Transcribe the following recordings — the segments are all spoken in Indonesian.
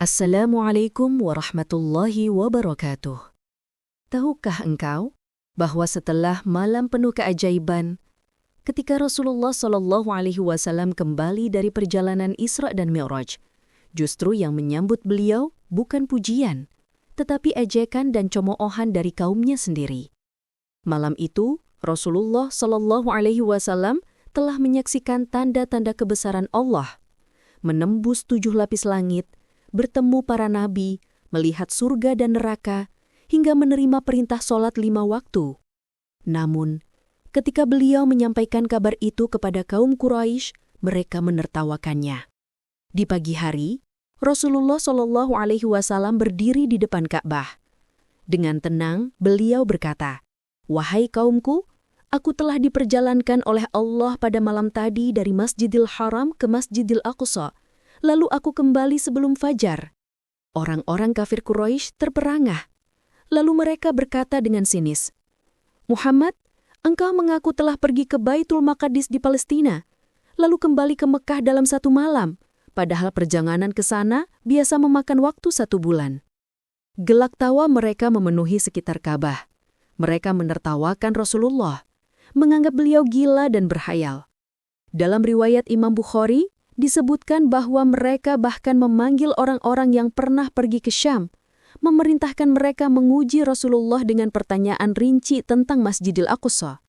Assalamualaikum warahmatullahi wabarakatuh. Tahukah engkau bahwa setelah malam penuh keajaiban, ketika Rasulullah SAW kembali dari perjalanan Isra dan Mi'raj, justru yang menyambut beliau bukan pujian, tetapi ejekan dan cemoohan dari kaumnya sendiri. Malam itu, Rasulullah SAW telah menyaksikan tanda-tanda kebesaran Allah, menembus 7 lapis langit, bertemu para nabi, melihat surga dan neraka, hingga menerima perintah sholat 5 waktu. Namun, ketika beliau menyampaikan kabar itu kepada kaum Quraisy, mereka menertawakannya. Di pagi hari, Rasulullah SAW berdiri di depan Ka'bah. Dengan tenang, beliau berkata, "Wahai kaumku, aku telah diperjalankan oleh Allah pada malam tadi dari Masjidil Haram ke Masjidil Aqsa, lalu aku kembali sebelum fajar." Orang-orang kafir Quraisy terperangah. Lalu mereka berkata dengan sinis, "Muhammad, engkau mengaku telah pergi ke Baitul Maqdis di Palestina, lalu kembali ke Mekah dalam 1 malam, padahal perjalanan ke sana biasa memakan waktu 1 bulan." Gelak tawa mereka memenuhi sekitar Ka'bah. Mereka menertawakan Rasulullah, menganggap beliau gila dan berhayal. Dalam riwayat Imam Bukhari, disebutkan bahwa mereka bahkan memanggil orang-orang yang pernah pergi ke Syam, memerintahkan mereka menguji Rasulullah dengan pertanyaan rinci tentang Masjidil Aqsa.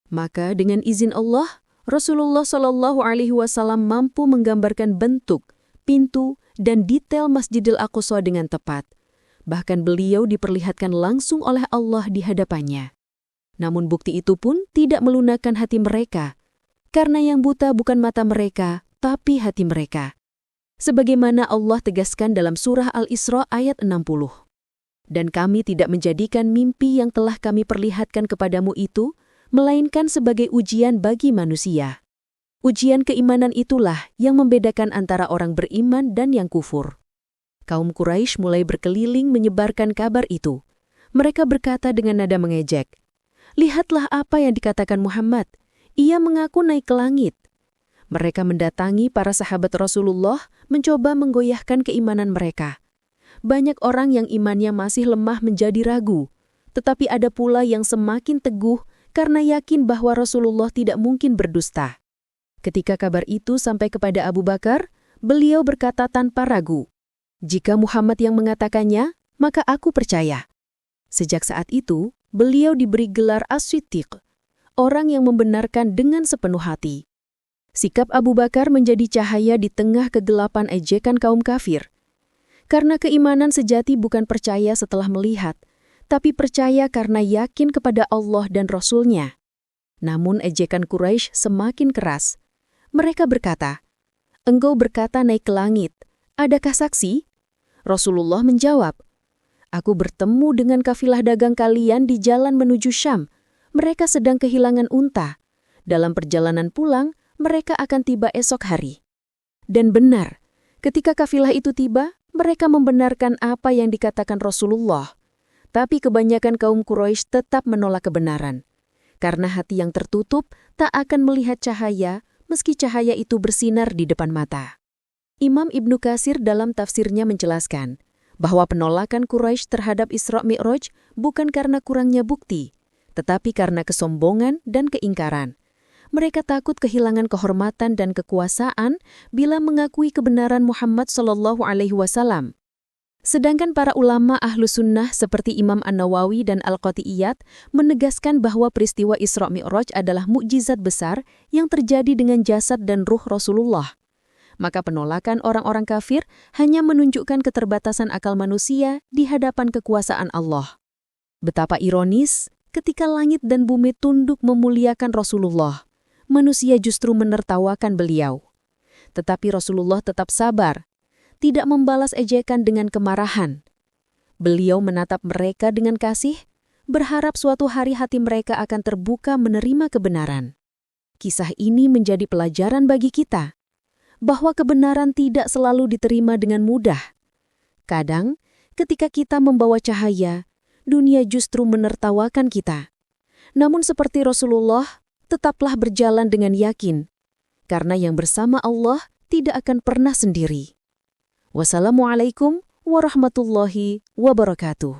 Maka dengan izin Allah, Rasulullah SAW mampu menggambarkan bentuk, pintu, dan detail Masjidil Aqsa dengan tepat. Bahkan beliau diperlihatkan langsung oleh Allah di hadapannya. Namun bukti itu pun tidak melunakkan hati mereka, karena yang buta bukan mata mereka, tapi hati mereka. Sebagaimana Allah tegaskan dalam surah Al-Isra ayat 60. "Dan kami tidak menjadikan mimpi yang telah kami perlihatkan kepadamu itu, melainkan sebagai ujian bagi manusia. Ujian keimanan itulah yang membedakan antara orang beriman dan yang kufur." Kaum Quraisy mulai berkeliling menyebarkan kabar itu. Mereka berkata dengan nada mengejek, "Lihatlah apa yang dikatakan Muhammad. Ia mengaku naik ke langit." Mereka mendatangi para sahabat Rasulullah mencoba menggoyahkan keimanan mereka. Banyak orang yang imannya masih lemah menjadi ragu, tetapi ada pula yang semakin teguh karena yakin bahwa Rasulullah tidak mungkin berdusta. Ketika kabar itu sampai kepada Abu Bakar, beliau berkata tanpa ragu, "Jika Muhammad yang mengatakannya, maka aku percaya." Sejak saat itu, beliau diberi gelar As-Siddiq, orang yang membenarkan dengan sepenuh hati. Sikap Abu Bakar menjadi cahaya di tengah kegelapan ejekan kaum kafir. Karena keimanan sejati bukan percaya setelah melihat, tapi percaya karena yakin kepada Allah dan Rasul-Nya. Namun ejekan Quraisy semakin keras. Mereka berkata, "Engkau berkata naik ke langit, adakah saksi?" Rasulullah menjawab, "Aku bertemu dengan kafilah dagang kalian di jalan menuju Syam. Mereka sedang kehilangan unta. Dalam perjalanan pulang, mereka akan tiba esok hari." Dan benar, ketika kafilah itu tiba, mereka membenarkan apa yang dikatakan Rasulullah. Tapi kebanyakan kaum Quraisy tetap menolak kebenaran. Karena hati yang tertutup tak akan melihat cahaya, meski cahaya itu bersinar di depan mata. Imam Ibnu Katsir dalam tafsirnya menjelaskan bahwa penolakan Quraisy terhadap Isra Mi'raj bukan karena kurangnya bukti, tetapi karena kesombongan dan keingkaran. Mereka takut kehilangan kehormatan dan kekuasaan bila mengakui kebenaran Muhammad SAW. Sedangkan para ulama ahlu sunnah seperti Imam An-Nawawi dan Al-Qati'iyat menegaskan bahwa peristiwa Isra Mi'raj adalah mukjizat besar yang terjadi dengan jasad dan ruh Rasulullah. Maka penolakan orang-orang kafir hanya menunjukkan keterbatasan akal manusia di hadapan kekuasaan Allah. Betapa ironis ketika langit dan bumi tunduk memuliakan Rasulullah, manusia justru menertawakan beliau. Tetapi Rasulullah tetap sabar, tidak membalas ejekan dengan kemarahan. Beliau menatap mereka dengan kasih, berharap suatu hari hati mereka akan terbuka menerima kebenaran. Kisah ini menjadi pelajaran bagi kita, bahwa kebenaran tidak selalu diterima dengan mudah. Kadang, ketika kita membawa cahaya, dunia justru menertawakan kita. Namun seperti Rasulullah, tetaplah berjalan dengan yakin, karena yang bersama Allah tidak akan pernah sendiri. Wassalamualaikum warahmatullahi wabarakatuh.